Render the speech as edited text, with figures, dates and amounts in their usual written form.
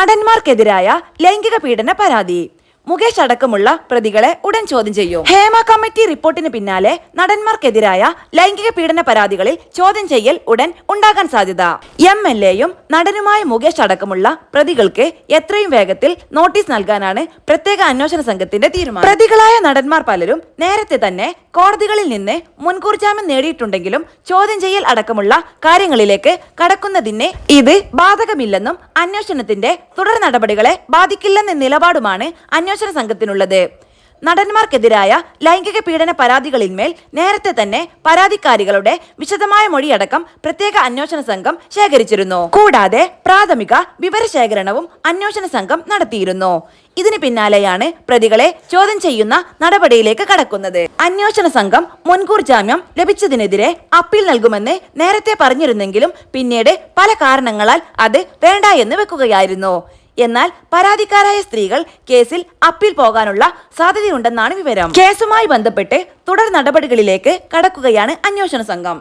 നടന്മാർക്കെതിരായ ലൈംഗിക പീഡന പരാതി. മുകേഷ് അടക്കമുള്ള പ്രതികളെ ഉടൻ ചോദ്യം ചെയ്യും. ഹേമ കമ്മിറ്റി റിപ്പോർട്ടിന് പിന്നാലെ നടന്മാർക്കെതിരായ ലൈംഗിക പീഡന പരാതികളിൽ ചോദ്യം ചെയ്യൽ ഉടൻ ഉണ്ടാകാൻ സാധ്യത. MLA-യും നടനുമായ മുകേഷ് അടക്കമുള്ള പ്രതികൾക്ക് എത്രയും വേഗത്തിൽ നോട്ടീസ് നൽകാനാണ് പ്രത്യേക അന്വേഷണ സംഘത്തിന്റെ തീരുമാനം. പ്രതികളായ നടന്മാർ പലരും നേരത്തെ തന്നെ കോടതികളിൽ നിന്ന് മുൻകൂർ ജാമ്യം നേടിയിട്ടുണ്ടെങ്കിലും ചോദ്യം ചെയ്യൽ അടക്കമുള്ള കാര്യങ്ങളിലേക്ക് കടക്കുന്നതിന് ഇത് ബാധകമില്ലെന്നും അന്വേഷണത്തിന്റെ തുടർ നടപടികളെ ബാധിക്കില്ലെന്ന നിലപാടുമാണ് അന്വേഷണ സംഘത്തിനുള്ളത്. നടന്മാർക്കെതിരായ ലൈംഗിക പീഡന പരാതികളിന്മേൽ നേരത്തെ തന്നെ പരാതിക്കാരികളുടെ വിശദമായ മൊഴിയടക്കം പ്രത്യേക അന്വേഷണ സംഘം ശേഖരിച്ചിരുന്നു. കൂടാതെ പ്രാഥമിക വിവരശേഖരണവും അന്വേഷണ സംഘം നടത്തിയിരുന്നു. ഇതിന് പിന്നാലെയാണ് പ്രതികളെ ചോദ്യം ചെയ്യുന്ന നടപടിയിലേക്ക് കടക്കുന്നത്. അന്വേഷണ സംഘം മുൻകൂർ ജാമ്യം ലഭിച്ചതിനെതിരെ അപ്പീൽ നൽകുമെന്ന് നേരത്തെ പറഞ്ഞിരുന്നെങ്കിലും പിന്നീട് പല കാരണങ്ങളാൽ അത് വേണ്ട എന്ന് വെക്കുകയായിരുന്നു. എന്നാൽ പരാതിക്കാരായ സ്ത്രീകൾ കേസിൽ അപ്പീൽ പോകാനുള്ള സാധ്യതയുണ്ടെന്നാണ് വിവരം. കേസുമായി ബന്ധപ്പെട്ട് തുടർ നടപടികളിലേക്ക് കടക്കുകയാണ് അന്വേഷണ സംഘം.